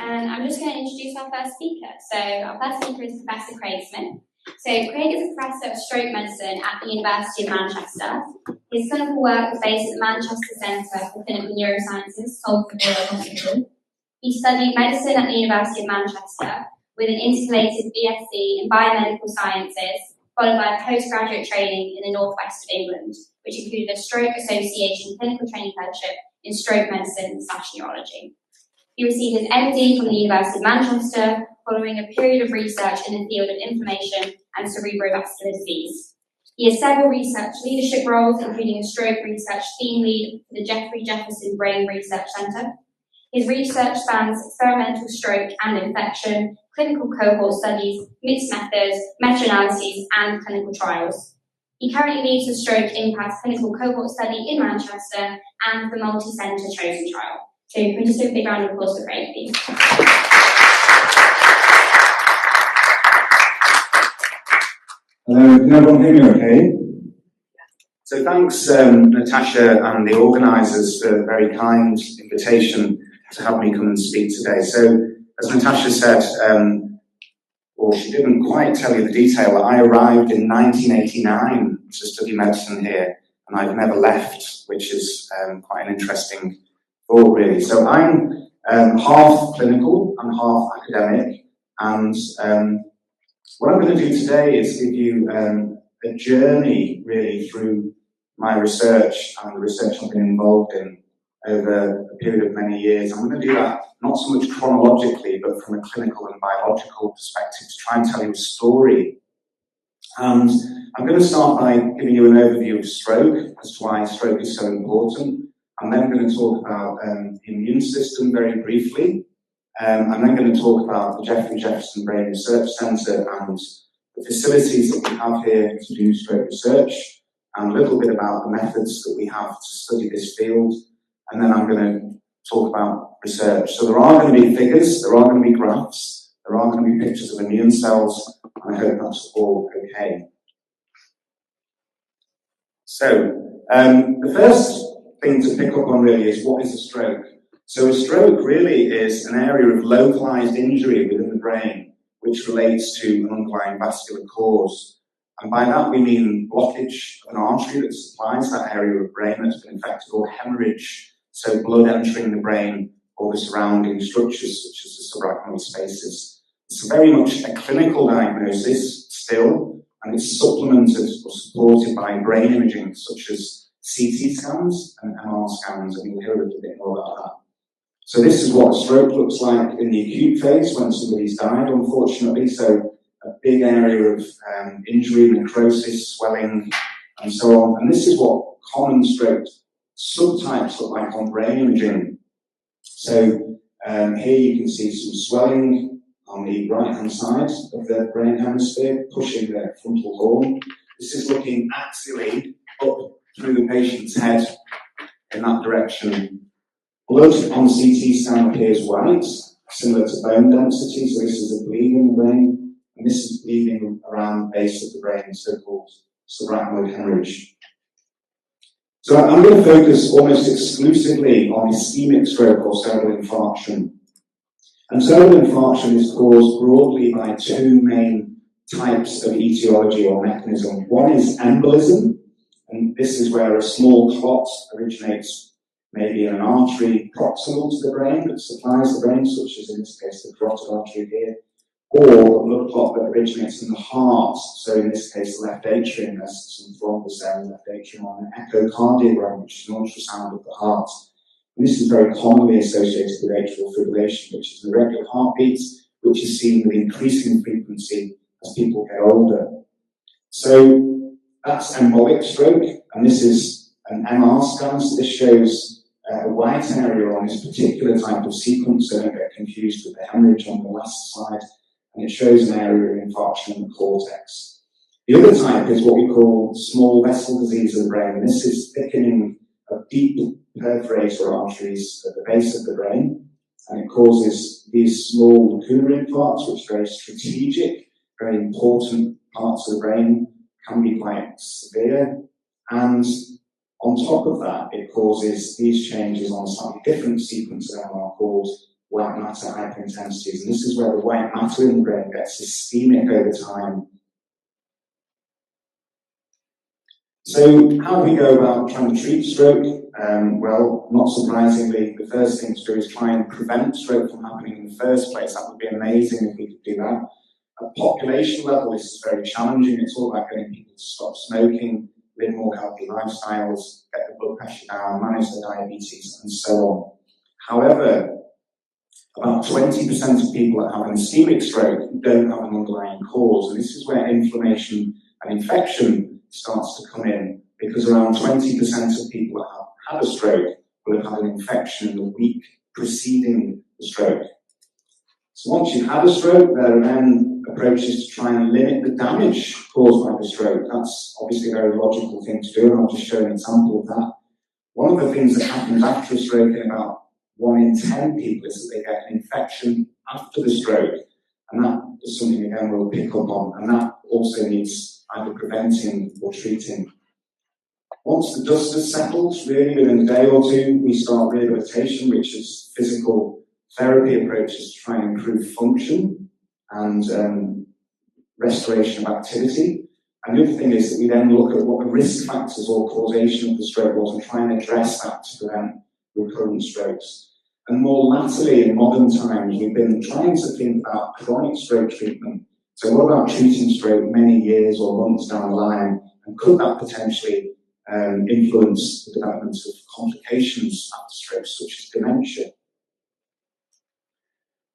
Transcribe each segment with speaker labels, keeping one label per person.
Speaker 1: and I'm just going to introduce our first speaker. So our first speaker is Professor Craig Smith. So Craig is a professor of stroke medicine at the University of Manchester. His clinical work is based at the Manchester Centre for Clinical Neurosciences, Salford Royal Hospital. He studied medicine at the University of Manchester with an intercalated BSc in biomedical sciences, followed by a postgraduate training in the northwest of England, which included a Stroke Association clinical training fellowship in stroke medicine/neurology. He received his MD from the University of Manchester following a period of research in the field of inflammation and cerebrovascular disease. He has several research leadership roles, including a stroke research team lead for the Jeffrey Jefferson Brain Research Centre. His research spans experimental stroke and infection, clinical cohort studies, mixed methods, meta-analyses, and clinical trials. He currently leads the Stroke Impact Clinical Cohort Study in Manchester and the multi-centre Chosen trial. So can we just do a big round of applause for Craig, please?
Speaker 2: Hello, can everyone hear me okay? So thanks Natasha and the organisers for the very kind invitation to have me come and speak today. So as Natasha said, or she didn't quite tell you the detail, but I arrived in 1989 to study medicine here, and I've never left, which is quite an interesting thought really. So I'm half clinical and half academic, and what I'm going to do today is give you a journey really through my research and the research I've been involved in over a period of many years. I'm going to do that not so much chronologically, but from a clinical and biological perspective to try and tell you a story. And I'm going to start by giving you an overview of stroke, as to why stroke is so important. I'm then going to talk about the immune system very briefly. I'm then going to talk about the Jeffrey Jefferson Brain Research Centre and the facilities that we have here to do stroke research, and a little bit about the methods that we have to study this field. And then I'm going to talk about research. So there are going to be figures, there are going to be graphs, there are going to be pictures of immune cells, and I hope that's all okay. So the first thing to pick up on really is, what is a stroke? So a stroke really is an area of localized injury within the brain which relates to an underlying vascular cause. And by that we mean blockage of an artery that supplies that area of brain that's been infected, or hemorrhage, so blood entering the brain or the surrounding structures such as the subarachnoid spaces. It's very much a clinical diagnosis still, and it's supplemented or supported by brain imaging such as CT scans and MR scans, and you'll hear a little bit more about that. So this is what a stroke looks like in the acute phase when somebody's died, unfortunately. So a big area of injury, necrosis, swelling, and so on. And this is what common stroke subtypes look like on brain imaging. So here you can see some swelling on the right-hand side of the brain hemisphere, pushing the frontal horn. This is looking axially up through the patient's head in that direction. Blood on CT scan appears white, similar to bone density, so this is a bleeding in the brain, and this is bleeding around the base of the brain, so-called subarachnoid hemorrhage. So I'm going to focus almost exclusively on ischemic stroke or cerebral infarction. And cerebral infarction is caused broadly by two main types of etiology or mechanism. One is embolism, and this is where a small clot originates maybe in an artery proximal to the brain that supplies the brain, such as in this case the carotid artery here, or a blood clot that originates in the heart, so in this case the left atrium. There's some thrombus there in the left atrium on an echocardiogram, which is an ultrasound of the heart. And this is very commonly associated with atrial fibrillation, which is an irregular heartbeat, which is seen with increasing frequency as people get older. So that's embolic stroke, and this is an MR scan, so this shows a white area on this particular type of sequence, so don't get confused with the hemorrhage on the last slide, and it shows an area of infarction in the cortex. The other type is what we call small vessel disease of the brain, and this is thickening of deep perforator arteries at the base of the brain, and it causes these small lacunar infarcts, which are very strategic, very important parts of the brain, can be quite severe, and on top of that, it causes these changes on a slightly different sequence of MR called white matter hyperintensities. And this is where the white matter in the brain gets ischemic over time. So how do we go about trying to treat stroke? Well, not surprisingly, the first thing to do is try and prevent stroke from happening in the first place. That would be amazing if we could do that. At population level, this is very challenging. It's all about getting people to stop smoking, live more healthy lifestyles, get the blood pressure down, manage their diabetes, and so on. However, about 20% of people that have an ischemic stroke don't have an underlying cause, and this is where inflammation and infection starts to come in, because around 20% of people that have had a stroke will have had an infection in the week preceding the stroke. So once you've had a stroke, there are then approaches to try and limit the damage caused by the stroke. That's obviously a very logical thing to do, and I'll just show an example of that. One of the things that happens after a stroke in about 1 in 10 people is that they get an infection after the stroke, and that is something, again, we'll pick up on, and that also needs either preventing or treating. Once the dust has settled, really within a day or two, we start rehabilitation, which is physical therapy approaches to try and improve function and restoration of activity. And the other thing is that we then look at what the risk factors or causation of the stroke was and try and address that to prevent recurrent strokes. And more latterly, in modern times, we've been trying to think about chronic stroke treatment. So what about treating stroke many years or months down the line? And could that potentially influence the development of complications after stroke, such as dementia?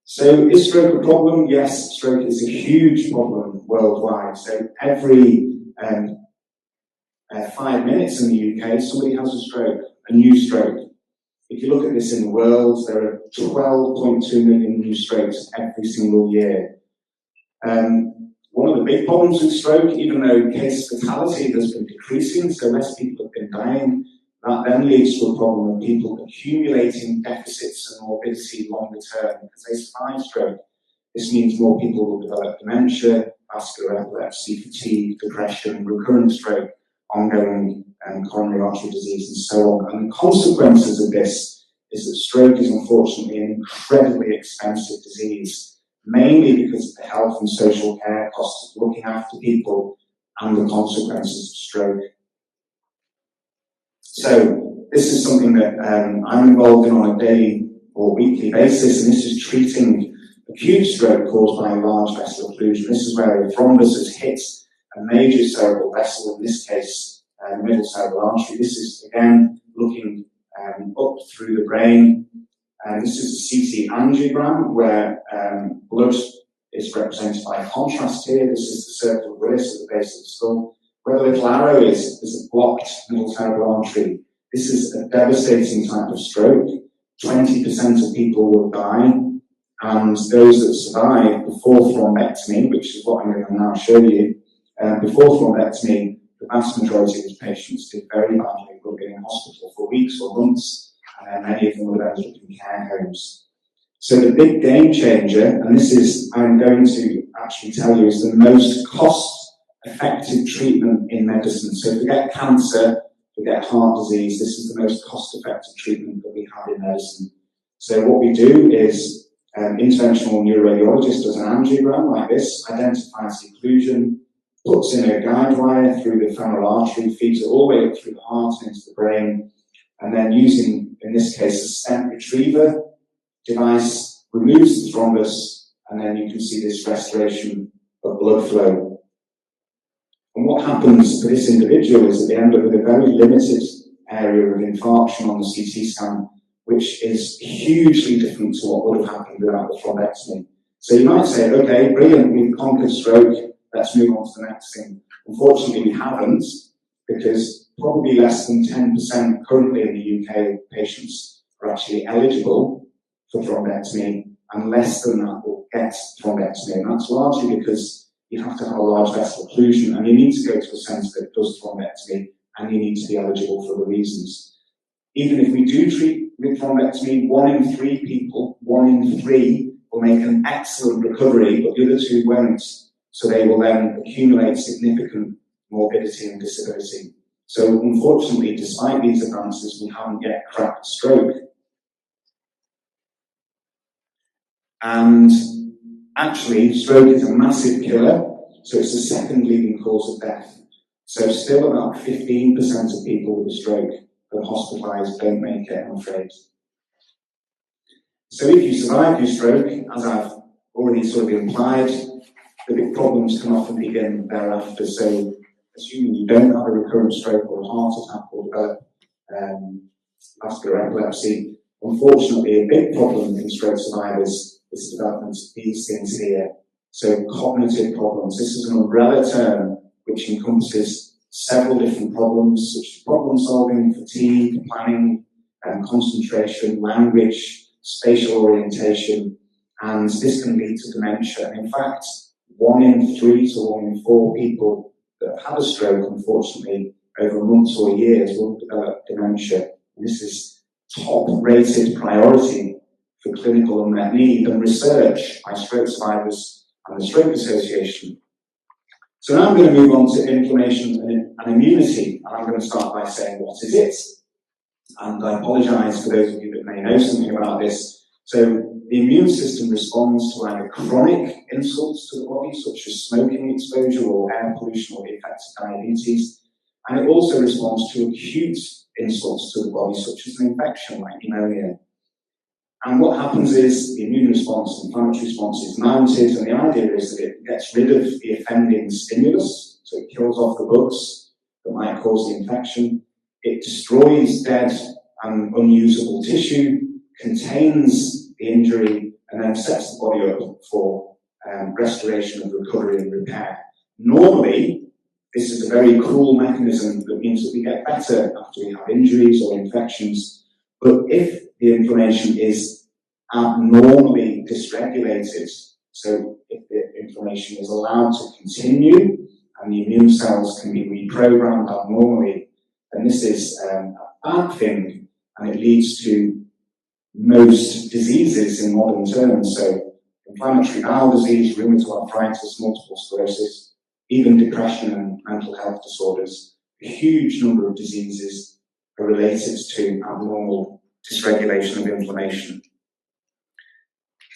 Speaker 2: So is stroke a problem? Yes, stroke is a huge problem worldwide. So every 5 minutes in the UK, somebody has a stroke, a new stroke. If you look at this in the world, there are 12.2 million new strokes every single year. One of the big problems with stroke, even though case fatality has been decreasing, so less people have been dying, that then leads to a problem of people accumulating deficits and morbidity longer term because they survive stroke. This means more people will develop dementia, vascular epilepsy, fatigue, depression, recurrent stroke, ongoing coronary artery disease, and so on. And the consequences of this is that stroke is unfortunately an incredibly expensive disease, mainly because of the health and social care costs of looking after people and the consequences of stroke. So this is something that I'm involved in on a daily or weekly basis, and this is treating acute stroke caused by large vessel occlusion. This is where a thrombus has hit a major cerebral vessel, in this case, the middle cerebral artery. This is, again, looking up through the brain. And this is a CT angiogram where blood is represented by a contrast here. This is the circle of Willis at the base of the skull. Where the little arrow is a blocked middle cerebral artery. This is a devastating type of stroke. 20% of people will die, and those that survive before thrombectomy, which is what I'm going to now show you, before thrombectomy, the vast majority of these patients did very badly. Will be in hospital for weeks or months, and many of them will end up in care homes. So the big game changer, and this is, I'm going to actually tell you, is the most cost-effective treatment in medicine. So forget cancer, forget heart disease, this is the most cost-effective treatment that we have in medicine. So what we do is, interventional neuroradiologist does an angiogram like this, identifies the occlusion, puts in a guide wire through the femoral artery, feeds it all the way up through the heart and into the brain, and then using, in this case, a stent retriever device, removes the thrombus, and then you can see this restoration of blood flow. And what happens for this individual is that they end up with a very limited area of infarction on the CT scan, which is hugely different to what would have happened without the thrombectomy. So you might say, okay, brilliant, we've conquered stroke, let's move on to the next thing. Unfortunately, we haven't, because probably less than 10% currently in the UK patients are actually eligible for thrombectomy, and less than that will get thrombectomy. And that's largely because you have to have a large vessel occlusion, and you need to go to a centre that does thrombectomy, and you need to be eligible for the reasons. Even if we do treat with thrombectomy, 1 in 3 people, 1 in 3 will make an excellent recovery, but the other 2 won't. So they will then accumulate significant morbidity and disability. So unfortunately, despite these advances, we haven't yet cracked stroke. And actually, stroke is a massive killer, so it's the second leading cause of death. So still about 15% of people with a stroke that are hospitalised don't make it, I'm afraid. So if you survive your stroke, as I've already sort of implied, the big problems can often begin thereafter. So assuming you don't have a recurrent stroke or a heart attack or develop vascular epilepsy, unfortunately a big problem in stroke survivors is the development of these things here. So cognitive problems. This is an umbrella term which encompasses several different problems, such as problem solving, fatigue, planning, concentration, language, spatial orientation, and this can lead to dementia. And in fact, 1 in 3 to 1 in 4 people that have had a stroke, unfortunately, over months or years will develop dementia. And this is top-rated priority for clinical unmet need and research by stroke survivors and the Stroke Association. So now I'm going to move on to inflammation and immunity, and I'm going to start by saying, what is it? And I apologise for those of you that may know something about this. So the immune system responds to either chronic insults to the body, such as smoking exposure or air pollution or the effects of diabetes, and it also responds to acute insults to the body, such as an infection like pneumonia. And what happens is the immune response, the inflammatory response is mounted, and the idea is that it gets rid of the offending stimulus, so it kills off the bugs that might cause the infection. It destroys dead and unusable tissue, contains the injury, and then sets the body up for restoration of recovery and repair. Normally, this is a very cruel mechanism that means that we get better after we have injuries or infections. But if the inflammation is abnormally dysregulated, so if the inflammation is allowed to continue and the immune cells can be reprogrammed abnormally, then this is a bad thing, and it leads to most diseases in modern terms. So inflammatory bowel disease, rheumatoid arthritis, multiple sclerosis, even depression and mental health disorders. A huge number of diseases are related to abnormal dysregulation of inflammation.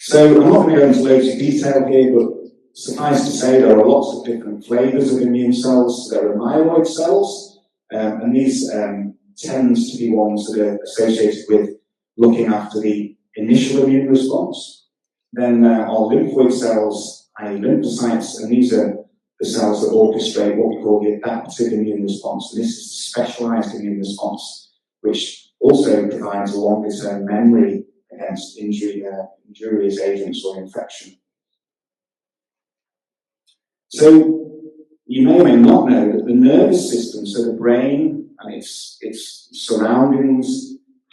Speaker 2: So I'm not going to go into loads of detail here, but suffice to say there are lots of different flavours of immune cells. There are myeloid cells, and these tend to be ones that are associated with looking after the initial immune response. Then there are lymphoid cells, i.e. lymphocytes, and these are the cells that orchestrate what we call the adaptive immune response. And this is the specialised immune response, which also provides a longer-term memory against injurious agents or infection. So you may or may not know that the nervous system, so the brain and its surroundings,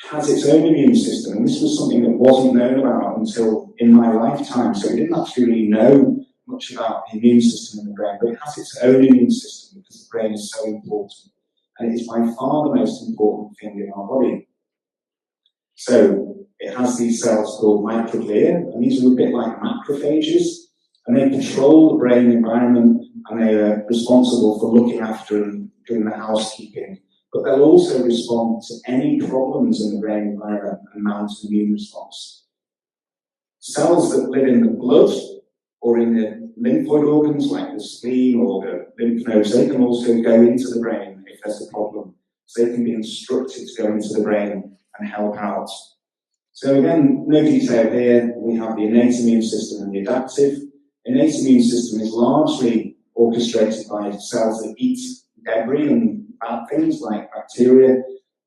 Speaker 2: has its own immune system. And this was something that wasn't known about until in my lifetime. So we didn't actually really know much about the immune system in the brain, but it has its own immune system because the brain is so important. And it is by far the most important thing in our body. So it has these cells called microglia, and these are a bit like macrophages, and they control the brain environment, and they are responsible for looking after and doing the housekeeping. But they'll also respond to any problems in the brain environment and mount an immune response. Cells that live in the blood or in the lymphoid organs like the spleen or the lymph nodes, they can also go into the brain if there's a problem. So they can be instructed to go into the brain and help out. So again, no detail here. We have the innate immune system and the adaptive. Innate immune system is largely orchestrated by cells that eat debris and bad things like bacteria,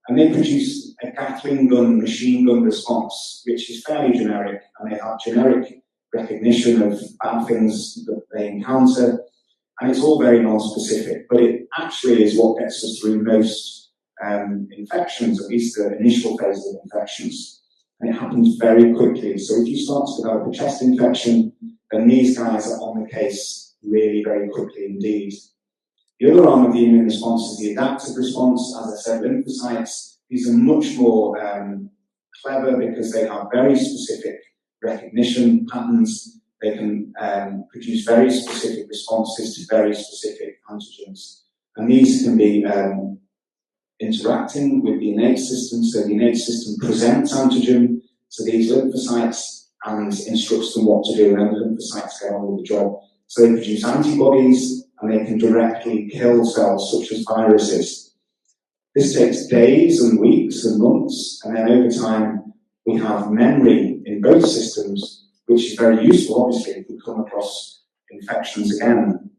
Speaker 2: and they produce a Gatling gun, machine gun response, which is fairly generic, and they have generic recognition of bad things that they encounter, and it's all very non-specific, but it actually is what gets us through most infections, at least the initial phase of infections. And it happens very quickly. So if you start to develop a chest infection, then these guys are on the case really very quickly indeed. The other arm of the immune response is the adaptive response. As I said, lymphocytes, these are much more clever because they have very specific recognition patterns. They can produce very specific responses to very specific antigens. And these can be interacting with the innate system. So the innate system presents antigen to these lymphocytes, and instructs them what to do, and then the lymphocytes get on with the job. So they produce antibodies, and they can directly kill cells such as viruses. This takes days and weeks and months, and then over time we have memory in both systems, which is very useful, obviously, if we come across infections again.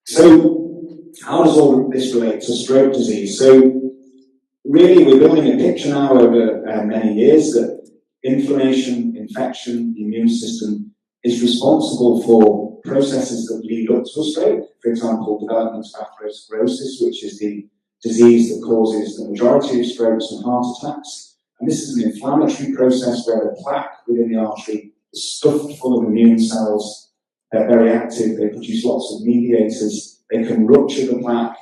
Speaker 2: So, how does all this relate to stroke disease? So, really, we're building a picture now over many years that inflammation, infection, the immune system is responsible for processes that lead up to a stroke. For example, development of atherosclerosis, which is the disease that causes the majority of strokes and heart attacks. And this is an inflammatory process where the plaque within the artery is stuffed full of immune cells. They're very active, they produce lots of mediators, they can rupture the plaque,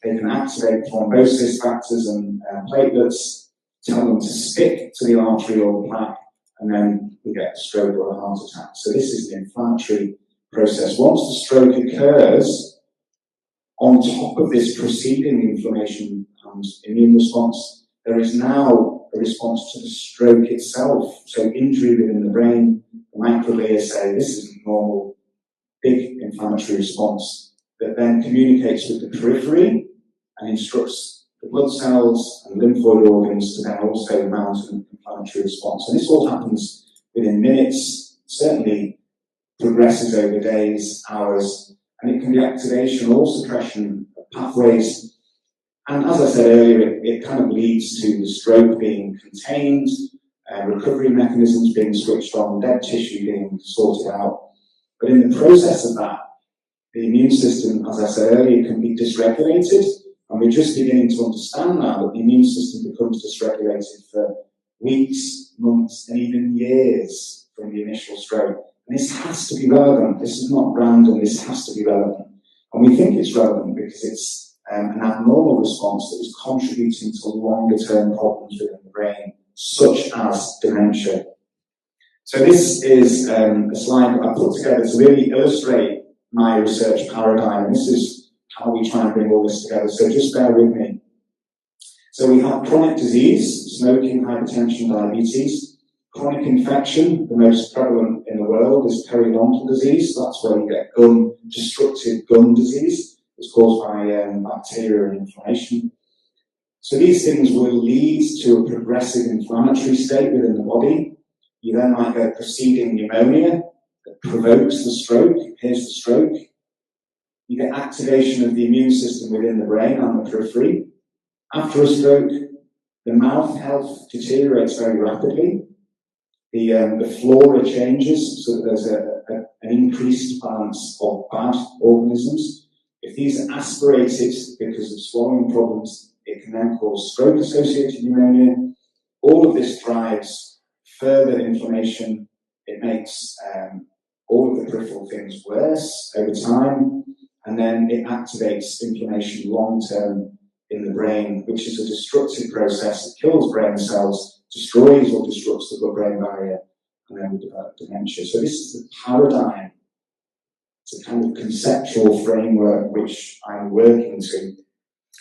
Speaker 2: they can activate thrombosis factors and platelets, tell them to stick to the artery or the plaque, and then we get a stroke or a heart attack. So this is the inflammatory process. Once the stroke occurs, on top of this preceding inflammation and immune response, there is now a response to the stroke itself. So injury within the brain, the microglia say this isn't normal, big inflammatory response that then communicates with the periphery and instructs the blood cells and lymphoid organs to then also mount an inflammatory response. And this all happens within minutes, certainly progresses over days, hours, and it can be activation or suppression of pathways. And as I said earlier, it kind of leads to the stroke being contained, recovery mechanisms being switched on, dead tissue being sorted out. But in the process of that, the immune system, as I said earlier, can be dysregulated. And we're just beginning to understand now that the immune system becomes dysregulated for weeks, months, and even years from the initial stroke. And this has to be relevant. This is not random. This has to be relevant. And we think it's relevant because it's an abnormal response that is contributing to longer-term problems within the brain, such as dementia. So this is a slide that I put together to really illustrate my research paradigm. This is how we try and bring all this together. So just bear with me. So we have chronic disease, smoking, hypertension, diabetes. Chronic infection, the most prevalent in the world, is periodontal disease. That's where you get destructive gum disease. It's caused by bacteria and inflammation. So these things will lead to a progressive inflammatory state within the body. You then might get preceding pneumonia that provokes the stroke. Here's the stroke. You get activation of the immune system within the brain and the periphery. After a stroke, the mouth health deteriorates very rapidly. The flora changes, so that there's an increased balance of bad organisms. If these are aspirated because of swallowing problems, it can then cause stroke-associated pneumonia. All of this drives further inflammation. It makes all of the peripheral things worse over time, and then it activates inflammation long-term in the brain, which is a destructive process. It kills brain cells, destroys or disrupts the blood-brain barrier, and then we develop dementia. So this is the paradigm. It's a kind of conceptual framework which I'm working to.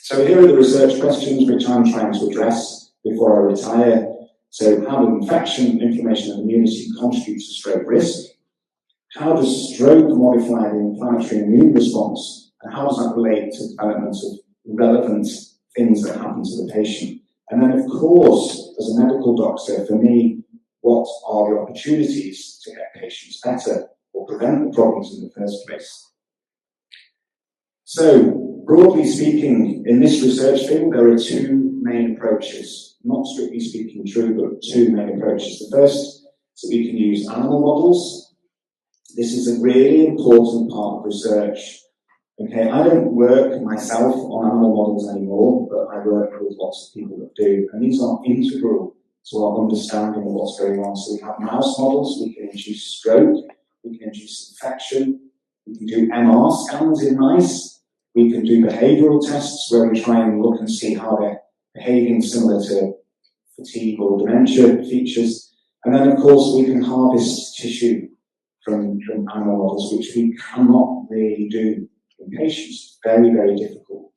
Speaker 2: So here are the research questions which I'm trying to address before I retire. So how do infection, inflammation, and immunity contribute to stroke risk? How does stroke modify the inflammatory immune response? And how does that relate to development of relevant things that happen to the patient? And then, of course, as a medical doctor, for me, what are the opportunities to get patients better or prevent the problems in the first place? So, broadly speaking, in this research field, there are two main approaches. Not strictly speaking true, but two main approaches. The first is that we can use animal models. This is a really important part of research. Okay, I don't work myself on animal models anymore, but I work with lots of people that do, and these are integral to our understanding of what's going on. So we have mouse models, we can induce stroke, we can induce infection, we can do MR scans in mice, we can do behavioural tests where we try and look and see how they're behaving similar to fatigue or dementia features, and then of course we can harvest tissue from animal models, which we cannot really do in patients. Very, very difficult.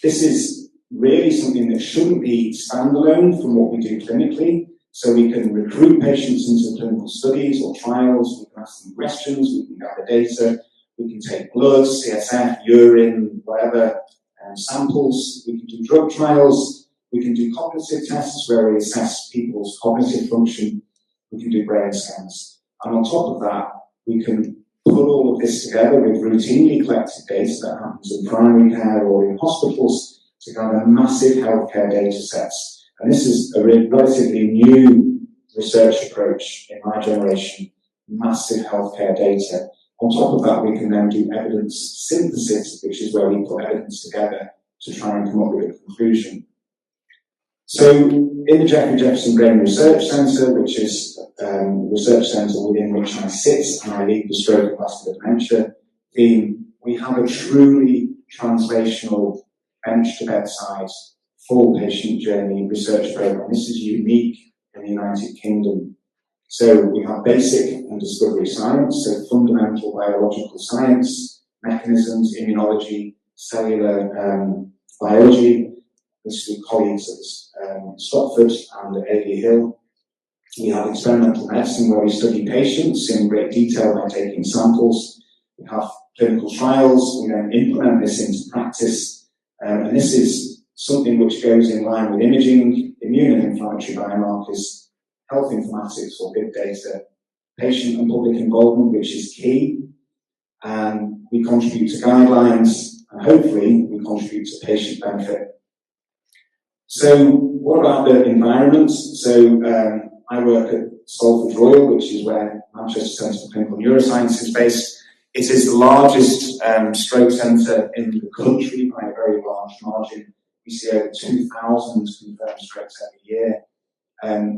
Speaker 2: This is really something that shouldn't be standalone from what we do clinically. So we can recruit patients into clinical studies or trials, we can ask them questions, we can gather data, we can take blood, CSF, urine, whatever, samples, we can do drug trials, we can do cognitive tests where we assess people's cognitive function, we can do brain scans. And on top of that, we can put all of this together with routinely collected data that happens in primary care or in hospitals to gather massive healthcare data sets. And this is a relatively new research approach in my generation, massive healthcare data. On top of that, we can then do evidence synthesis, which is where we put evidence together to try and come up with a conclusion. So in the Jeffrey Jefferson Brain Research Centre, which is a research centre within which I sit and I lead the stroke and vascular dementia team, we have a truly translational bench to bedside full patient journey research program. This is unique in the United Kingdom. So we have basic and discovery science, so fundamental biological science, mechanisms, immunology, cellular biology. This is with colleagues at Stopford and at AD Hill. We have experimental medicine where we study patients in great detail by taking samples. We have clinical trials. We then implement this into practice. And this is something which goes in line with imaging, immune and inflammatory biomarkers, health informatics or big data, patient and public involvement, which is key. And we contribute to guidelines, and hopefully we contribute to patient benefit. So what about the environment? So I work at Salford Royal, which is where Manchester Centre for Clinical Neuroscience is based. It is the largest stroke centre in the country by a very large margin. We see over 2,000 confirmed strokes every year.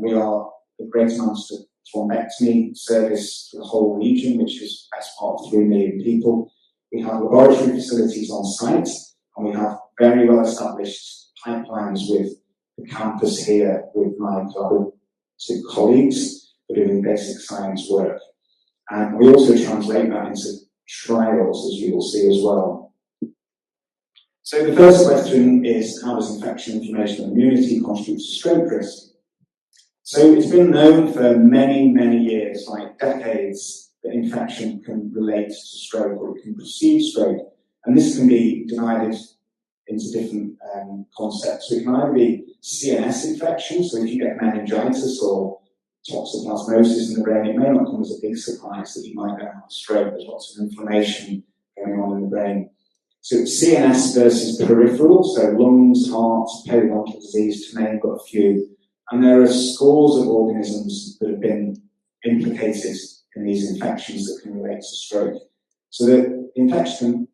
Speaker 2: We are the Greater Manchester thrombectomy service for the whole region, which is the best part of 3 million people. We have laboratory facilities on site, and we have very well established pipelines with the campus here with my collaborative colleagues for doing basic science work. And we also translate that into trials, as you will see as well. So the first question is, how does infection, inflammation, and immunity contribute to stroke risk? So it's been known for many, many years, like decades, that infection can relate to stroke or it can precede stroke. And this can be divided into different concepts. So it can either be CNS infection, so if you get meningitis or toxoplasmosis in the brain, it may not come as a big surprise that you might then have a stroke. There's lots of inflammation going on in the brain. So it's CNS versus peripheral, so lungs, heart, periodontal disease, to name but a few. And there are scores of organisms that have been implicated in these infections that can relate to stroke. So the infection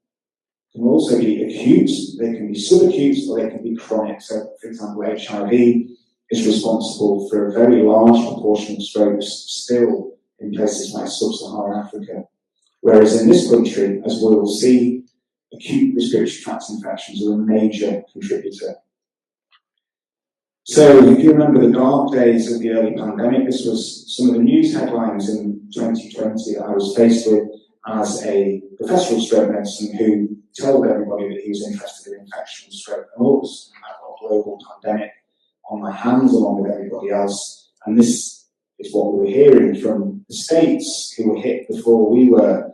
Speaker 2: can also be acute, they can be subacute, or they can be chronic. So, for example, HIV is responsible for a very large proportion of strokes still in places like sub-Saharan Africa. Whereas in this country, as we will see, acute respiratory tract infections are a major contributor. So if you remember the dark days of the early pandemic, this was some of the news headlines in 2020 I was faced with as a professor of stroke medicine who told everybody that he was interested in infection and stroke. And all of a sudden, I've got a global pandemic on my hands along with everybody else. And this is what we were hearing from the States who were hit before we were.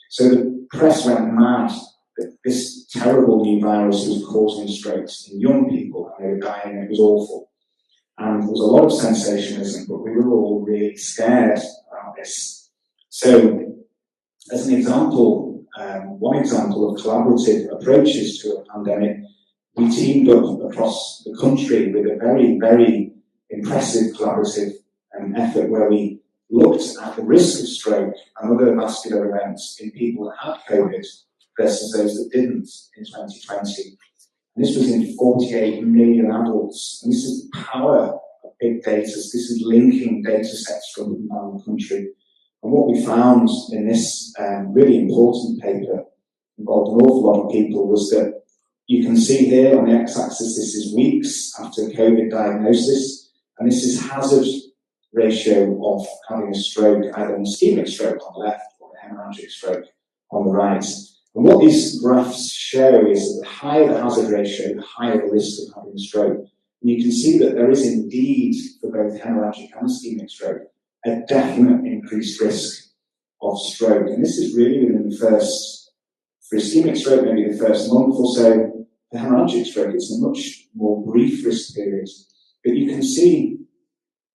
Speaker 2: So the press went mad that this terrible new virus was causing strokes in young people and they were dying. It was awful. And there was a lot of sensationalism, but we were all really scared about this. So as an example, one example of collaborative approaches to a pandemic, we teamed up across the country with a very, very impressive collaborative effort where we looked at the risk of stroke and other vascular events in people that had COVID versus those that didn't in 2020. And this was in 48 million adults. And this is the power of big data. This is linking data sets from around the country. And what we found in this really important paper involved an awful lot of people was that you can see here on the x-axis, this is weeks after COVID diagnosis, and this is hazard ratio of having a stroke, either an ischemic stroke on the left or a hemorrhagic stroke on the right. And what these graphs show is that the higher the hazard ratio, the higher the risk of having a stroke. And you can see that there is indeed, for both hemorrhagic and ischemic stroke, a definite increased risk of stroke. And this is really within the first, for ischemic stroke, maybe the first month or so. For hemorrhagic stroke, it's a much more brief risk period. But you can see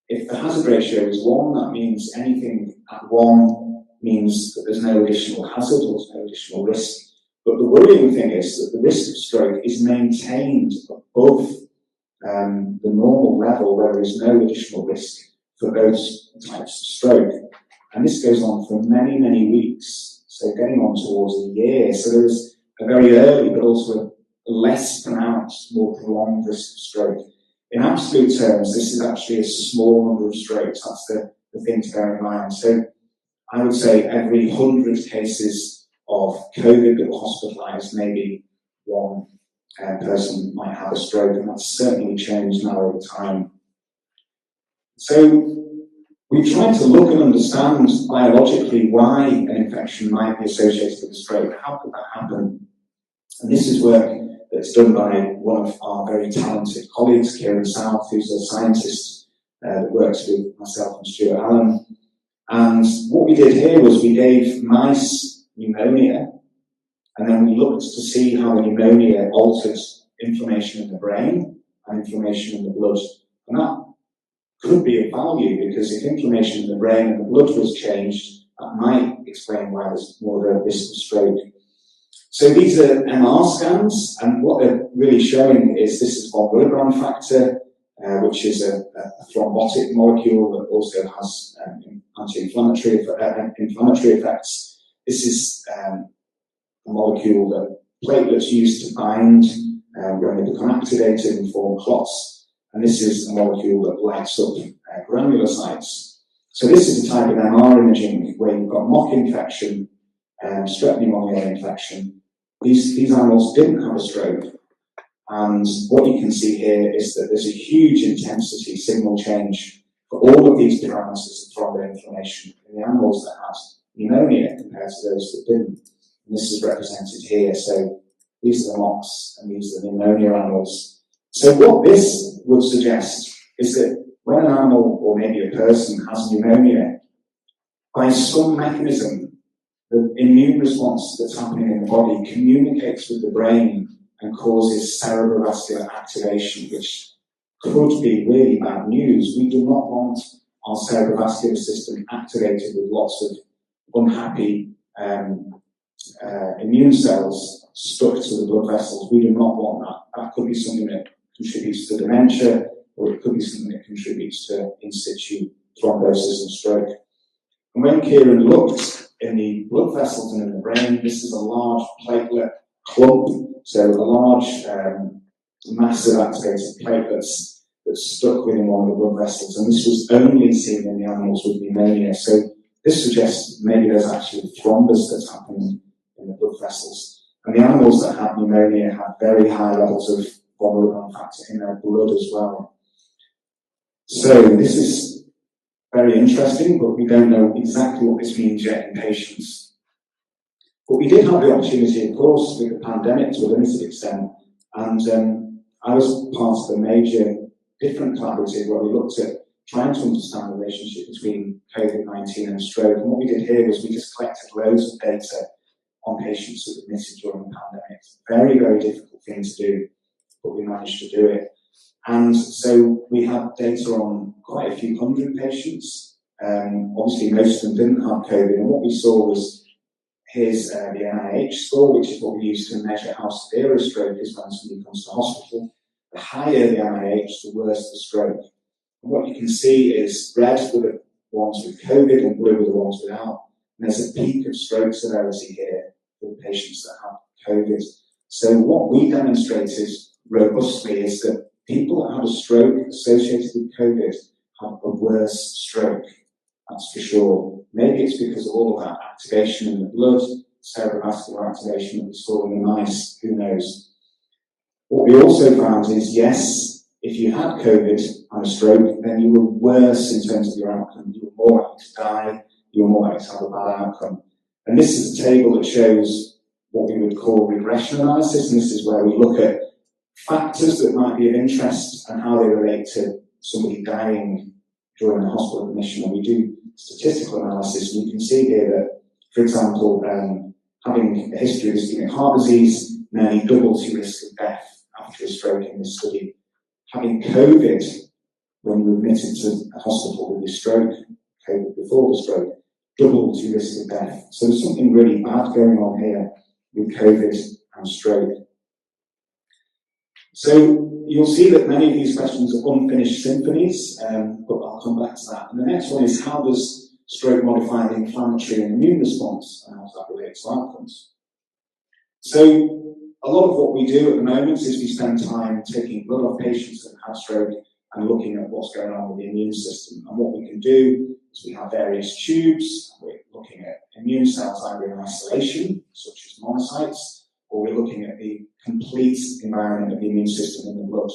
Speaker 2: if the hazard ratio is 1, that means anything at 1 means that there's no additional hazard or there's no additional risk. But the worrying thing is that the risk of stroke is maintained above the normal level where there is no additional risk for those types of stroke. And this goes on for many, many weeks, so getting on towards a year. So there is a very early but also a less pronounced, more prolonged risk of stroke. In absolute terms, this is actually a small number of strokes. That's the thing to bear in mind. So I would say every 100 cases of COVID that were hospitalised, maybe one person might have a stroke, and that's certainly changed now over time. So we tried to look and understand biologically why an infection might be associated with a stroke. How could that happen? And this is work that's done by one of our very talented colleagues, Kieran South, who's a scientist that works with myself and Stuart Allen. And what we did here was we gave mice pneumonia, and then we looked to see how the pneumonia altered inflammation in the brain and inflammation in the blood. And that could be of value, because if inflammation in the brain and the blood was changed, that might explain why there's more of a risk of stroke. So these are MR scans, and what they're really showing is this is von Willebrand factor, which is a thrombotic molecule that also has anti-inflammatory effects. This is a molecule that platelets use to bind when they become activated and form clots. And this is a molecule that lights up granulocytes. So this is a type of MR imaging where you've got mock infection, strep pneumonia infection. These animals didn't have a stroke. And what you can see here is that there's a huge intensity signal change for all of these parameters of thromboinflammation in the animals that had pneumonia compared to those that didn't. And this is represented here. So these are the mocks and these are the pneumonia animals. So what this would suggest is that when an animal or maybe a person has pneumonia, by some mechanism, the immune response that's happening in the body communicates with the brain and causes cerebrovascular activation, which could be really bad news. We do not want our cerebrovascular system activated with lots of unhappy immune cells stuck to the blood vessels. We do not want that. That could be something that contributes to dementia, or it could be something that contributes to in situ thrombosis and stroke. And when Kieran looked in the blood vessels and in the brain, this is a large platelet clump, so a large mass of activated platelets that's stuck within one of the blood vessels, and this was only seen in the animals with pneumonia. So this suggests maybe there's actually thrombus that's happening in the blood vessels. And the animals that have pneumonia have very high levels of von Willebrand factor in their blood as well. So this is very interesting, but we don't know exactly what this means yet in patients. But we did have the opportunity, of course, with the pandemic to a limited extent, and I was part of a major different collaborative where we looked at trying to understand the relationship between COVID-19 and stroke. And what we did here was we just collected loads of data on patients who were admitted during the pandemic. Very, very difficult thing to do, but we managed to do it. And so we had data on quite a few hundred patients. Obviously, most of them didn't have COVID. And what we saw was, here's the NIH score, which is what we use to measure how severe a stroke is when somebody comes to hospital. The higher the NIH, the worse the stroke. And what you can see is red were the ones with COVID and blue were the ones without. And there's a peak of stroke severity here for the patients that have COVID. So what we demonstrated robustly is that people that had a stroke associated with COVID have a worse stroke, that's for sure. Maybe it's because of all of that activation in the blood, cerebrovascular activation that we saw in the mice, who knows. What we also found is, yes, if you had COVID and a stroke, then you were worse in terms of your outcome. You were more likely to die, you were more likely to have a bad outcome. And this is a table that shows what we would call regression analysis, and this is where we look at factors that might be of interest and how they relate to somebody dying during a hospital admission. And we do statistical analysis, and you can see here that, for example, having a history of ischemic heart disease nearly doubles your risk of death after a stroke in this study. Having COVID when you were admitted to a hospital with your stroke, COVID before the stroke, doubles your risk of death. So there's something really bad going on here with COVID and stroke. So you'll see that many of these questions are unfinished symphonies, but I'll come back to that. And the next one is, how does stroke modify the inflammatory and immune response, and how does that relate to outcomes? So a lot of what we do at the moment is we spend time taking blood off patients that have had stroke and looking at what's going on with the immune system. And what we can do is we have various tubes. We're looking at immune cells either in isolation, such as monocytes, or we're looking at the complete environment of the immune system in the blood.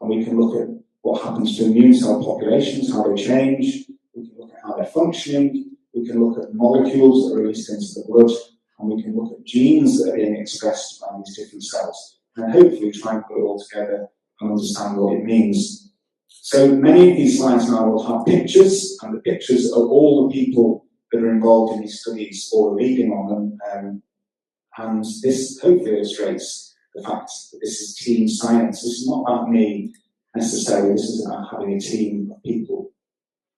Speaker 2: And we can look at what happens to immune cell populations, how they change. We can look at how they're functioning. We can look at molecules that are released into the blood. And we can look at genes that are being expressed by these different cells. And hopefully try and put it all together and understand what it means. So many of these slides now will have pictures, and the pictures of all the people that are involved in these studies or leading on them. And this hopefully illustrates the fact that this is team science. This is not about me necessarily, this is about having a team of people.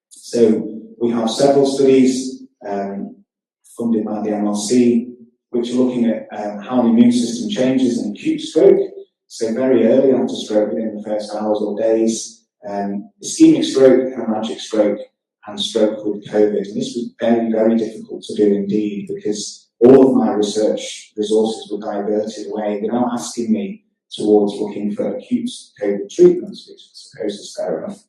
Speaker 2: So we have several studies funded by the MMRSSoc, which are looking at how the immune system changes in acute stroke. So very early after stroke, within the first hours or days, ischemic stroke, hemorrhagic stroke, and stroke with COVID. And this was very, very difficult to do indeed, because all of my research resources were diverted away without asking me towards looking for acute COVID treatments, which I suppose is fair enough.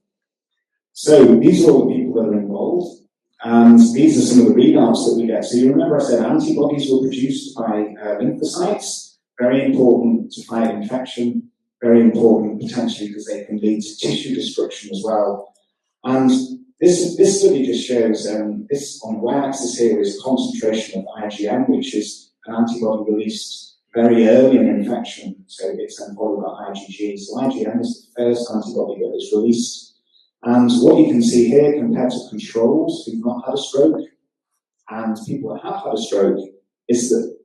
Speaker 2: So these are all the people that are involved, and these are some of the readouts that we get. So you remember I said antibodies were produced by lymphocytes, very important to fight infection. Very important potentially because they can lead to tissue destruction as well. And this study just shows, this on the y-axis here is concentration of IgM, which is an antibody released very early in infection. So it's then followed by IgG. So IgM is the first antibody that is released. And what you can see here compared to controls who've not had a stroke and people that have had a stroke is that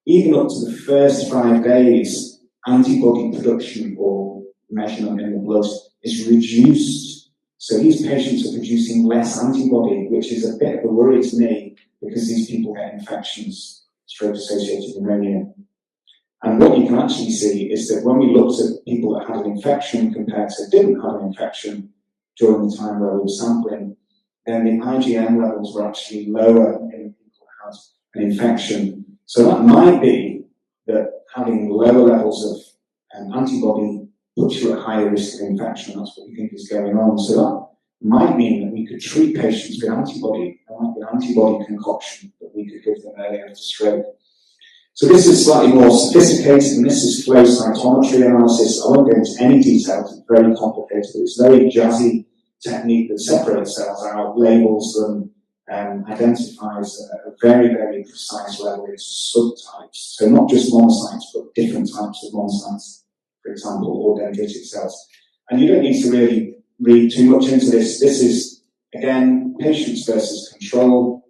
Speaker 2: even up to the first 5 days, antibody production or measurement in the blood is reduced. So these patients are producing less antibody, which is a bit of a worry to me because these people get infections, stroke-associated pneumonia. And what you can actually see is that when we looked at people that had an infection compared to didn't have an infection during the time where we were sampling, then the IgM levels were actually lower in people who had an infection. So that might be that having lower levels of antibody puts you at higher risk of infection. That's what we think is going on. So that might mean that we could treat patients with antibody. There might be an antibody concoction that we could give them early after stroke. So this is slightly more sophisticated, and this is flow cytometry analysis. I won't go into any details, it's very complicated. It's a very jazzy technique that separates cells out, labels them, identifies a very, very precise level into subtypes. So not just monocytes, but different types of monocytes, for example, or dendritic cells. And you don't need to really read too much into this. This is, again, patients versus control.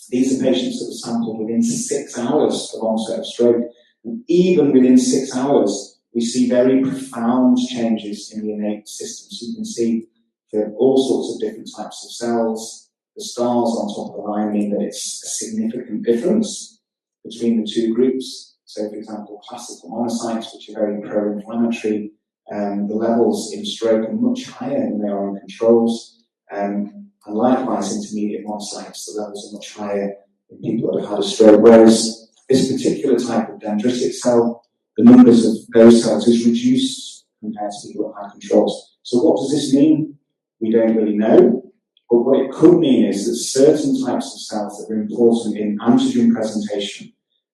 Speaker 2: These are patients that were sampled within 6 hours of onset of stroke. And even within 6 hours, we see very profound changes in the innate system. So you can see for all sorts of different types of cells, the stars on top of the line mean that it's a significant difference between the two groups. So, for example, classical monocytes, which are very pro-inflammatory, the levels in stroke are much higher than they are in controls. And likewise, intermediate monocytes, the levels are much higher in people that have had a stroke. Whereas this particular type of dendritic cell, the numbers of those cells is reduced compared to people that have controls. So what does this mean? We don't really know. But what it could mean is that certain types of cells that are important in antigen presentation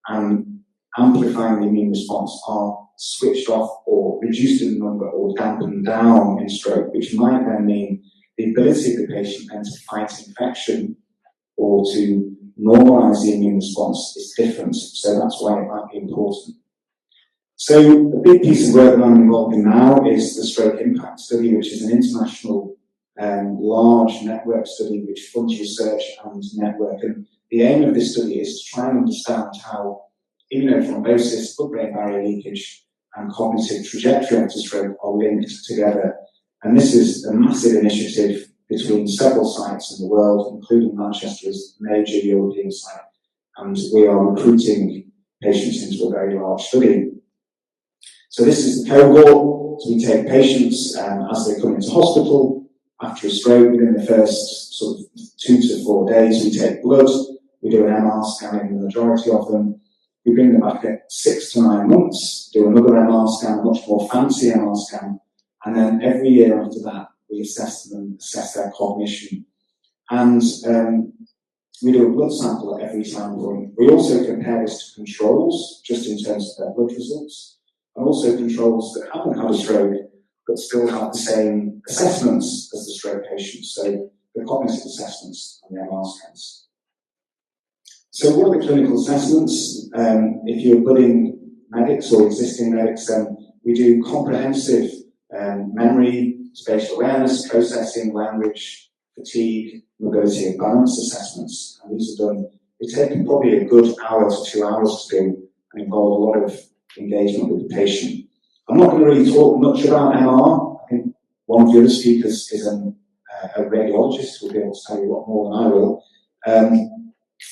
Speaker 2: and amplifying the immune response are switched off or reduced in number or dampened down in stroke, which might then mean the ability of the patient then to fight infection or to normalise the immune response is different. So that's why it might be important. So a big piece of work that I'm involved in now is the Stroke Impact Study, which is an international large network study which funds research and network. And the aim of this study is to try and understand how immunothrombosis, blood-brain barrier leakage, and cognitive trajectory after stroke are linked together. And this is a massive initiative between several sites in the world, including Manchester as a major European site. And we are recruiting patients into a very large study. So this is the cohort. So we take patients as they come into hospital after a stroke. Within the first sort of 2 to 4 days, we take blood. We do an MR scan in the majority of them. We bring them back at 6 to 9 months, do another MR scan, a much more fancy MR scan, and then every year after that, we assess them, assess their cognition. And we do a blood sample at every time point. We also compare this to controls, just in terms of their blood results, and also controls that haven't had a stroke, but still have the same assessments as the stroke patients, so the cognitive assessments and the MR scans. So what are the clinical assessments? If you're budding medics or existing medics, then we do comprehensive memory, spatial awareness, processing, language, fatigue, mobility and balance assessments. And these are done, they take probably a good hour to 2 hours to do and involve a lot of engagement with the patient. I'm not going to really talk much about MR. I think one of the other speakers is a radiologist who will be able to tell you a lot more than I will.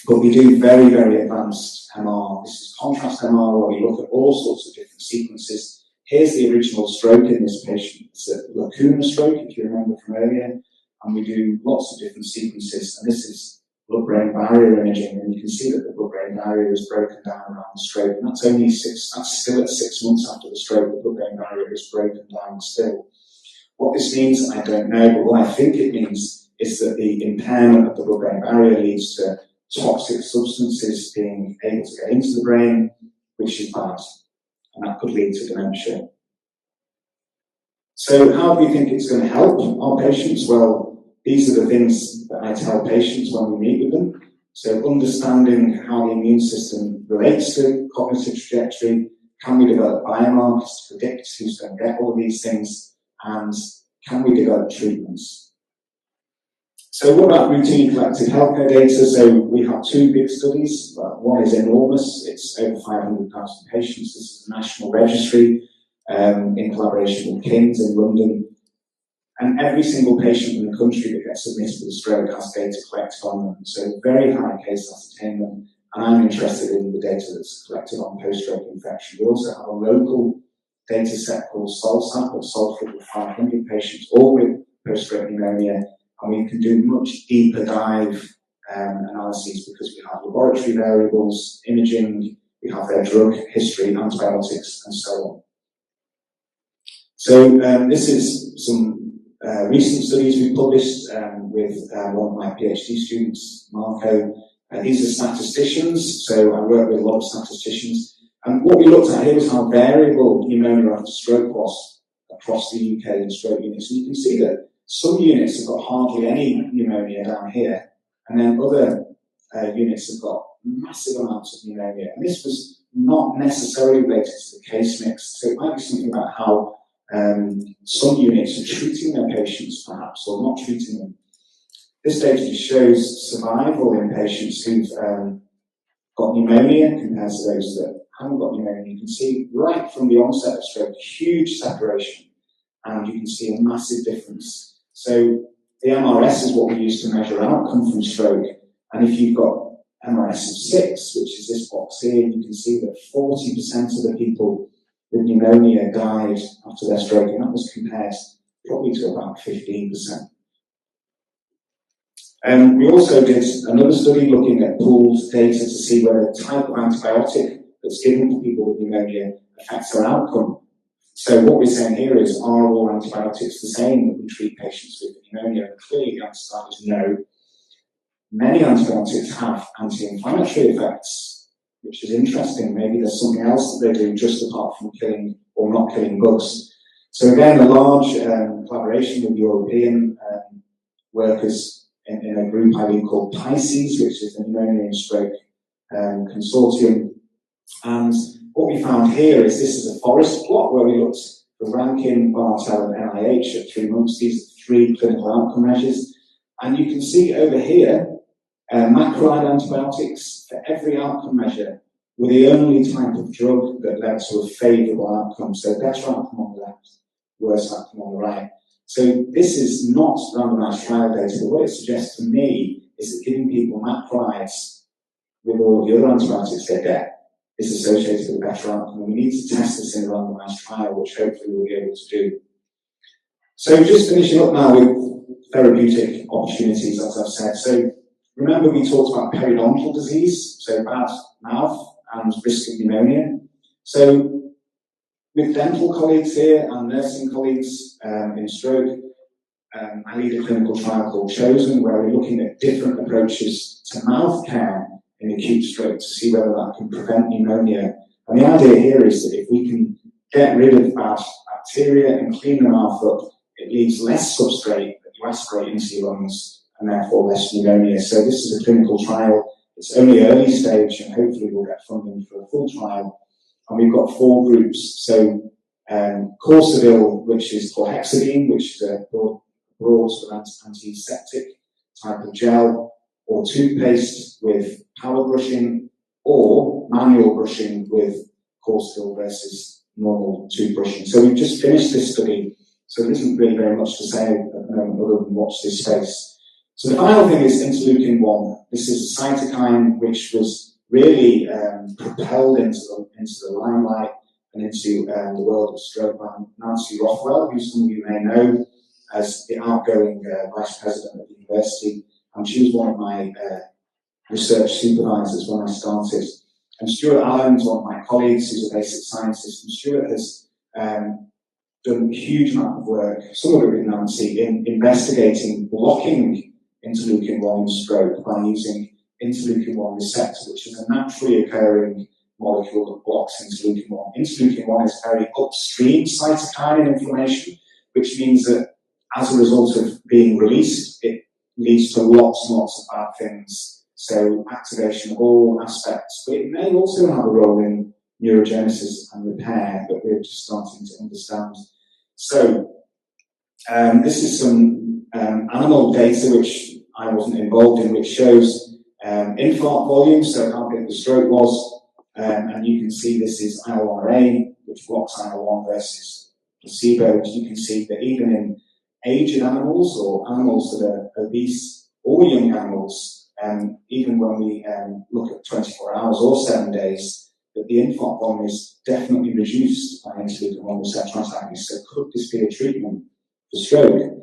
Speaker 2: But we do very, very advanced MR. This is contrast MR, where we look at all sorts of different sequences. Here's the original stroke in this patient. It's a lacuna stroke, if you remember from earlier. And we do lots of different sequences. And this is blood-brain barrier imaging. And you can see that the blood-brain barrier is broken down around the stroke. And that's still at 6 months after the stroke, the blood-brain barrier is broken down still. What this means, I don't know, but what I think it means is that the impairment of the blood-brain barrier leads to toxic substances being able to get into the brain, which is bad, and that could lead to dementia. So how do we think it's going to help our patients? Well, these are the things that I tell patients when we meet with them. So understanding how the immune system relates to cognitive trajectory, can we develop biomarkers to predict who's going to get all of these things, and can we develop treatments? So what about routine collected healthcare data? So we have 2 big studies. One is enormous. It's over 500,000 patients. This is a national registry in collaboration with King's in London. And every single patient in the country that gets admitted with a stroke has data collected on them. So very high case ascertainment. And I'm interested in the data that's collected on post-stroke infection. We also have a local data set called SOLSAP, or Salford, with 500 patients, all with post-stroke pneumonia. And we can do much deeper dive analyses because we have laboratory variables, imaging, we have their drug history, antibiotics, and so on. So this is some recent studies we published with one of my PhD students, Marco. These are statisticians, so I work with a lot of statisticians. And what we looked at here was how variable pneumonia after stroke was across the UK in stroke units. And you can see that some units have got hardly any pneumonia down here, and then other units have got massive amounts of pneumonia. And this was not necessarily related to the case mix. So it might be something about how some units are treating their patients, perhaps, or not treating them. This data just shows survival in patients who've got pneumonia compared to those that haven't got pneumonia. You can see right from the onset of stroke, huge separation, and you can see a massive difference. So the MRS is what we use to measure outcome from stroke. And if you've got MRS of 6, which is this box here, you can see that 40% of the people with pneumonia died after their stroke, and that was compared probably to about 15%. We also did another study looking at pooled data to see whether the type of antibiotic that's given to people with pneumonia affects their outcome. So what we're saying here is, are all antibiotics the same that we treat patients with pneumonia? And clearly the answer is no. Many antibiotics have anti-inflammatory effects, which is interesting. Maybe there's something else that they do just apart from killing or not killing bugs. So again, a large collaboration with European workers in a group I lead called PISCES, which is the Pneumonia and Stroke Consortium. And what we found here is this is a forest plot where we looked for Rankin, Bartel, and NIH at 3 months. These are 3 clinical outcome measures. And you can see over here, macrolide antibiotics for every outcome measure were the only type of drug that led to a favourable outcome. So better outcome on the left, worse outcome on the right. So this is not randomised trial data, but what it suggests to me is that giving people macrolides with all the other antibiotics they get is associated with a better outcome. And we need to test this in a randomised trial, which hopefully we'll be able to do. So just finishing up now with therapeutic opportunities, as I've said. So remember we talked about periodontal disease, so bad mouth and risk of pneumonia. So with dental colleagues here and nursing colleagues in stroke, I lead a clinical trial called CHOSEN, where we're looking at different approaches to mouth care in acute stroke to see whether that can prevent pneumonia. And the idea here is that if we can get rid of bad bacteria and clean the mouth up, it leaves less substrate that you aspirate into your lungs and therefore less pneumonia. So this is a clinical trial. It's only early stage and hopefully we'll get funding for a full trial. And we've got 4 groups. So Corsavil, which is chlorhexidine, which is a broad sort of antiseptic type of gel, or toothpaste with power brushing, or manual brushing with Corsavil versus normal toothbrushing. So we've just finished this study, so there isn't really very much to say at the moment other than watch this space. So the final thing is interleukin-1. This is a cytokine which was really propelled into the limelight and into the world of stroke by Nancy Rothwell, who some of you may know as the outgoing vice president of the university. And she was one of my research supervisors when I started. And Stuart Allen is one of my colleagues who's a basic scientist. And Stuart has done a huge amount of work, some of it with Nancy, in investigating blocking interleukin-1 in stroke by using interleukin-1 receptor, which is a naturally occurring molecule that blocks interleukin-1. Interleukin-1 is a very upstream cytokine in inflammation, which means that as a result of being released, it leads to lots and lots of bad things. So activation of all aspects, but it may also have a role in neurogenesis and repair that we're just starting to understand. So this is some animal data which I wasn't involved in, which shows infarct volume, so how big the stroke was, and you can see this is ILRA, which blocks IL-1 versus placebo. You can see that even in aged animals or animals that are obese or young animals, even when we look at 24 hours or 7 days, that the infarct volume is definitely reduced by interleukin-1 receptor antagonists. So could this be a treatment for stroke?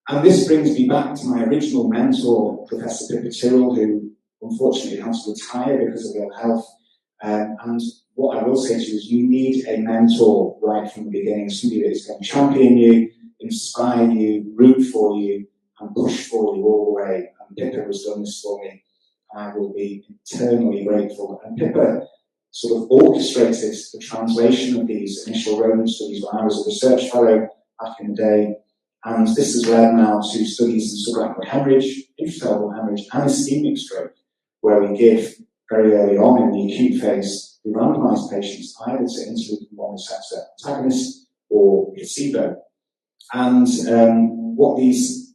Speaker 2: And this brings me back to my original mentor, Professor Pippa Tyrrell, who unfortunately had to retire because of ill health. And what I will say to you is you need a mentor right from the beginning, somebody that is going to champion you, inspire you, root for you, and push for you all the way. And Pippa has done this for me. I will be eternally grateful. And Pippa sort of orchestrated the translation of these initial rodent studies when I was a research fellow back in the day. And this has led now to studies in subarachnoid hemorrhage, intracerebral hemorrhage, and ischemic stroke, where we give very early on in the acute phase, we randomise patients either to interleukin-1 receptor antagonist or placebo. And what these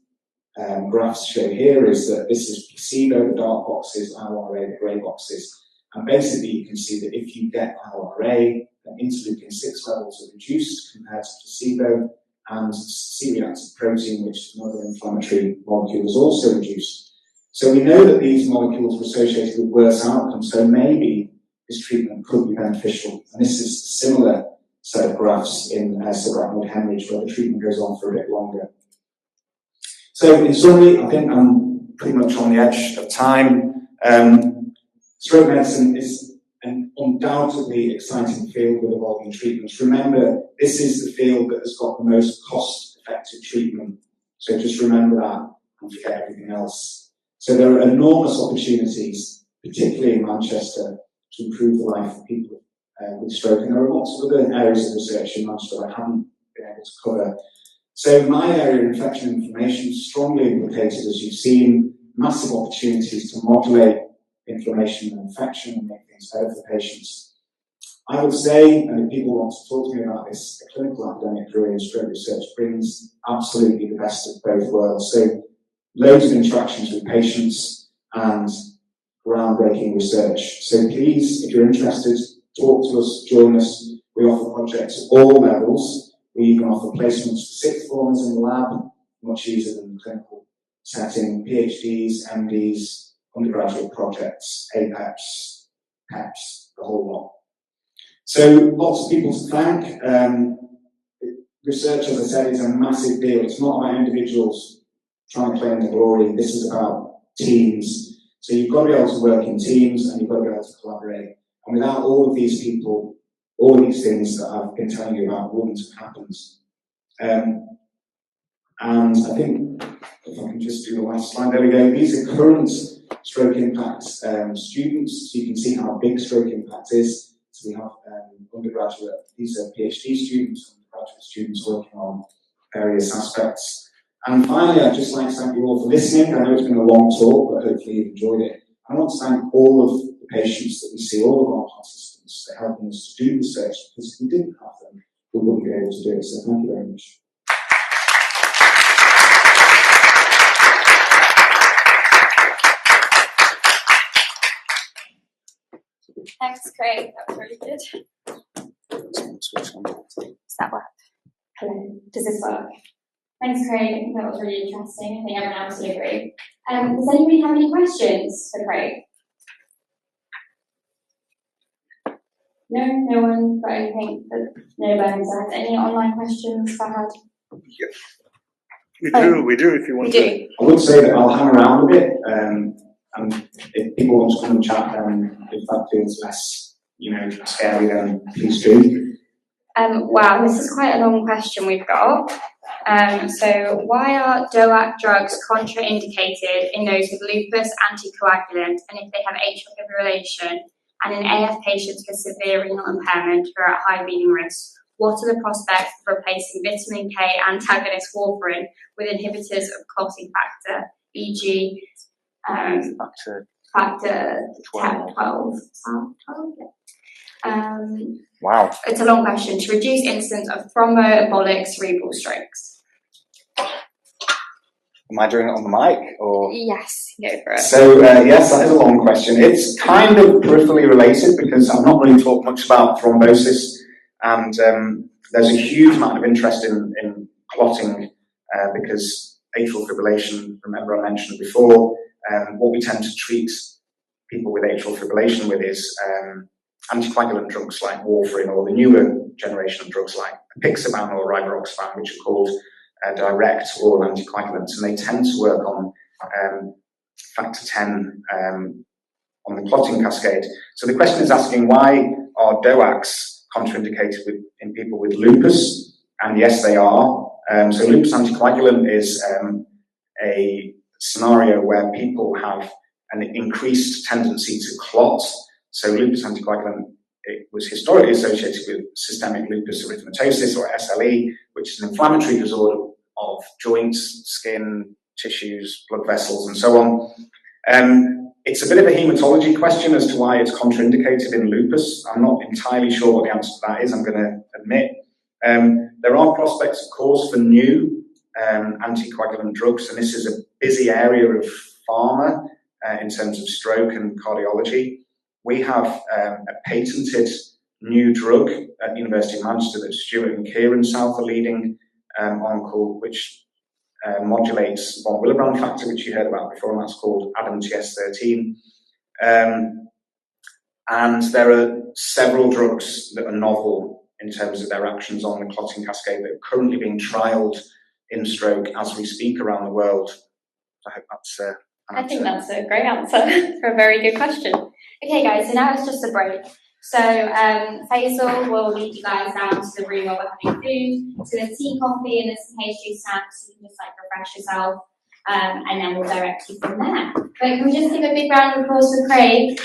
Speaker 2: graphs show here is that this is placebo, the dark boxes, ILRA, the grey boxes. And basically you can see that if you get ILRA, then interleukin-6 levels are reduced compared to placebo, and C-reactive protein, which is another inflammatory molecule, is also reduced. So we know that these molecules are associated with worse outcomes, so maybe this treatment could be beneficial. And this is a similar set of graphs in subarachnoid hemorrhage, where the treatment goes on for a bit longer. So in summary, I think I'm pretty much on the edge of time. Stroke medicine is an undoubtedly exciting field with evolving treatments. Remember, this is the field that has got the most cost-effective treatment. So just remember that and forget everything else. So there are enormous opportunities, particularly in Manchester, to improve the life of people with stroke. And there are lots of other areas of research in Manchester that I haven't been able to cover. So my area of infection and inflammation is strongly implicated, as you've seen, massive opportunities to modulate inflammation and infection and make things better for patients. I would say, and if people want to talk to me about this, a clinical academic career in stroke research brings absolutely the best of both worlds. So loads of interactions with patients and groundbreaking research. So please, if you're interested, talk to us, join us. We offer projects at all levels. We even offer placements for sixth formers in the lab, much easier than the clinical setting, PhDs, MDs, undergraduate projects, APEPs, PEPs, the whole lot. So lots of people to thank. Research, as I said, is a massive deal. It's not about individuals trying to claim the glory. This is about teams. So you've got to be able to work in teams and you've got to be able to collaborate. And without all of these people, all of these things that I've been telling you about wouldn't have happened. And I think, if I can just do the last slide, there we go. These are current stroke impact students. So you can see how big stroke impact is. So we have undergraduate, these are PhD students, undergraduate students working on various aspects. And finally, I'd just like to thank you all for listening. I know it's been a long talk, but hopefully you've enjoyed it. I want to thank all of the patients that we see, all of our participants that are helping us to do research, because if we didn't have them, we wouldn't be able to do it. So thank you very much.
Speaker 1: Thanks, Craig. That was really good. Does that work? Hello. Does this work? Thanks, Craig. I think that was really interesting. I think everyone else would agree. Does anybody have any questions for Craig? No? No one got anything? No bones. Any online questions, Fahad?
Speaker 3: Yeah. We do if you want to.
Speaker 2: I would say that I'll hang around a bit, and if people want to come and chat, then if that feels less, scary, then please do.
Speaker 1: Wow, this is quite a long question we've got. So why are DOAC drugs contraindicated in those with lupus anticoagulant, and if they have atrial fibrillation, and in AF patients with severe renal impairment who are at high bleeding risk? What are the prospects of replacing vitamin K antagonist warfarin with inhibitors of clotting factor, e.g. factor 12?
Speaker 3: Wow.
Speaker 1: It's a long question. To reduce incidence of thromboembolic cerebral strokes.
Speaker 3: Am I doing it on the mic or?
Speaker 1: Yes, go for it.
Speaker 2: So yes, that is a long question. It's kind of peripherally related because I've not really talked much about thrombosis, and there's a huge amount of interest in clotting because atrial fibrillation, remember I mentioned before, what we tend to treat people with atrial fibrillation with is anticoagulant drugs like warfarin, or the newer generation of drugs like apixaban or rivaroxaban, which are called direct oral anticoagulants, and they tend to work on factor 10 on the clotting cascade. So the question is asking, why are DOACs contraindicated in people with lupus? And yes, they are. So lupus anticoagulant is a scenario where people have an increased tendency to clot. So lupus anticoagulant, it was historically associated with systemic lupus erythematosus, or SLE, which is an inflammatory disorder of joints, skin, tissues, blood vessels, and so on. It's a bit of a hematology question as to why it's contraindicated in lupus. I'm not entirely sure what the answer to that is, I'm going to admit. There are prospects, of course, for new anticoagulant drugs, and this is a busy area of pharma in terms of stroke and cardiology. We have a patented new drug at the University of Manchester that Stuart and Kieran South are leading on, called, which modulates von Willebrand factor, which you heard about before, and that's called ADAM-TS13. And there are several drugs that are novel in terms of their actions on the clotting cascade that are currently being trialled in stroke as we speak around the world. I hope that's
Speaker 1: I think that's a great answer for a very good question. Okay, guys, so now it's just a break. So Faisal will lead you guys down to the room where we're having food. So there's tea, coffee, and there's some pastry snacks. So you can just refresh yourself, and then we'll direct you from there. But can we just give a big round of applause for Craig?